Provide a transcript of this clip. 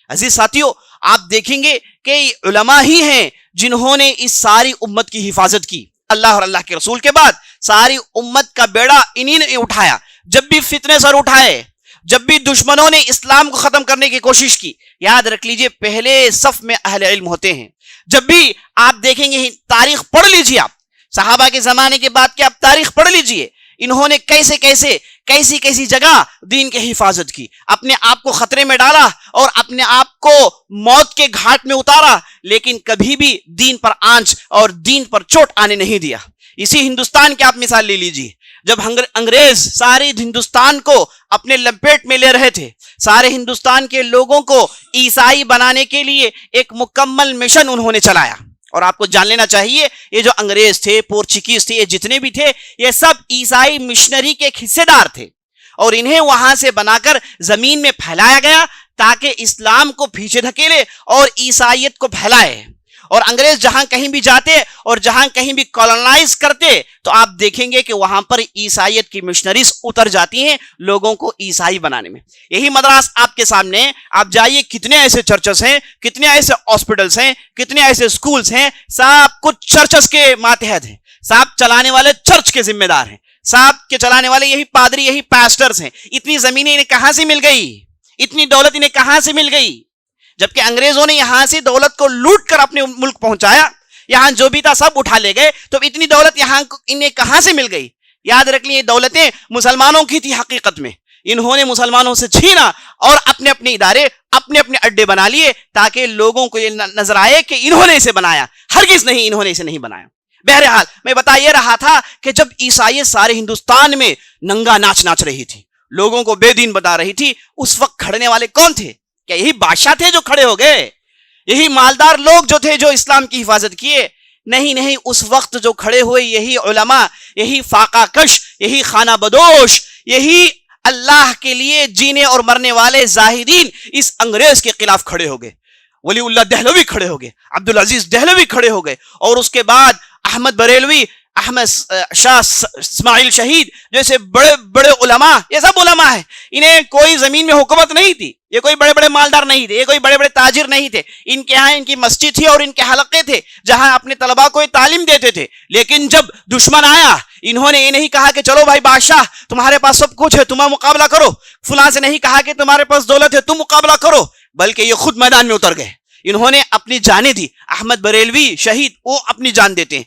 عزیز ساتھیوں، آپ دیکھیں گے کہ علماء ہی ہیں جنہوں نے اس ساری امت کی حفاظت کی. اللہ اور اللہ کے رسول کے بعد ساری امت کا بیڑا انہی نے اٹھایا. جب بھی فتنے سر اٹھائے، جب بھی دشمنوں نے اسلام کو ختم کرنے کی کوشش کی، یاد رکھ لیجئے پہلے صف میں اہل علم ہوتے ہیں. جب بھی آپ دیکھیں گے، تاریخ پڑھ لیجئے، آپ صحابہ کے زمانے کے بعد کی آپ تاریخ پڑھ لیجئے، انہوں نے کیسی جگہ دین کی حفاظت کی، اپنے آپ کو خطرے میں ڈالا اور اپنے آپ کو موت کے گھاٹ میں اتارا، لیکن کبھی بھی دین پر آنچ اور دین پر چوٹ آنے نہیں دیا. اسی ہندوستان کی آپ مثال لے لیجئے، جب انگریز سارے ہندوستان کو اپنے لپیٹ میں لے رہے تھے، سارے ہندوستان کے لوگوں کو عیسائی بنانے کے لیے ایک مکمل مشن انہوں نے چلایا. اور آپ کو جان لینا چاہیے، یہ جو انگریز تھے، پورچگیز تھے، یہ جتنے بھی تھے، یہ سب عیسائی مشنری کے ایک حصے دار تھے، اور انہیں وہاں سے بنا کر زمین میں پھیلایا گیا تاکہ اسلام کو پیچھے دھکیلے اور عیسائیت کو پھیلائے. اور انگریز جہاں کہیں بھی جاتے اور جہاں کہیں بھی کالونائز کرتے تو آپ دیکھیں گے کہ وہاں پر عیسائیت کی مشنریز اتر جاتی ہیں لوگوں کو عیسائی بنانے میں. یہی مدراس آپ کے سامنے، آپ جائیے، کتنے ایسے چرچز ہیں، کتنے ایسے ہاسپٹلز ہیں، کتنے ایسے سکولز ہیں، سب کچھ چرچز کے ماتحت ہیں، سب چلانے والے چرچ کے ذمہ دار ہیں، سب کے چلانے والے یہی پادری، یہی پاسٹرز ہیں. اتنی زمینیں انہیں کہاں سے مل گئی؟ اتنی دولت انہیں کہاں سے مل گئی؟ جبکہ انگریزوں نے یہاں سے دولت کو لوٹ کر اپنے ملک پہنچایا، یہاں جو بھی تھا سب اٹھا لے گئے، تو اتنی دولت یہاں انہیں کہاں سے مل گئی؟ یاد رکھ لیے، دولتیں مسلمانوں کی تھی حقیقت میں، انہوں نے مسلمانوں سے چھینا اور اپنے اپنے ادارے، اپنے اپنے اڈے بنا لیے تاکہ لوگوں کو یہ نظر آئے کہ انہوں نے اسے بنایا. ہرگز نہیں، انہوں نے اسے نہیں بنایا. بہرحال میں بتا یہ رہا تھا کہ جب عیسائیت سارے ہندوستان میں ننگا ناچ رہی تھی، لوگوں کو بے دین بتا رہی تھی، اس وقت کھڑنے والے کون تھے؟ کیا یہی بادشاہ تھے جو کھڑے ہو گئے؟ یہی مالدار لوگ جو تھے جو اسلام کی حفاظت کیے؟ نہیں، اس وقت جو کھڑے ہوئے یہی علماء، یہی فاقہ کش، یہی خانہ بدوش، یہی اللہ کے لیے جینے اور مرنے والے زاہدین اس انگریز کے خلاف کھڑے ہو گئے. ولی اللہ دہلوی کھڑے ہو گئے، عبدالعزیز دہلوی کھڑے ہو گئے، اور اس کے بعد احمد بریلوی، احمد شاہ اسماعیل شہید جیسے بڑے بڑے علماء. یہ سب علماء ہیں، انہیں کوئی زمین میں حکومت نہیں تھی، یہ کوئی بڑے بڑے مالدار نہیں تھے، یہ کوئی بڑے بڑے تاجر نہیں تھے. ان کے ہاں ان کی مسجد تھی اور ان کے حلقے تھے جہاں اپنے طلباء کو تعلیم دیتے تھے. لیکن جب دشمن آیا، انہوں نے یہ نہیں کہا کہ چلو بھائی بادشاہ تمہارے پاس سب کچھ ہے، تم مقابلہ کرو. فلاں سے نہیں کہا کہ تمہارے پاس دولت ہے، تم مقابلہ کرو، بلکہ یہ خود میدان میں اتر گئے. انہوں نے اپنی جانیں دی. احمد بریلوی شہید، وہ اپنی جان دیتے ہیں.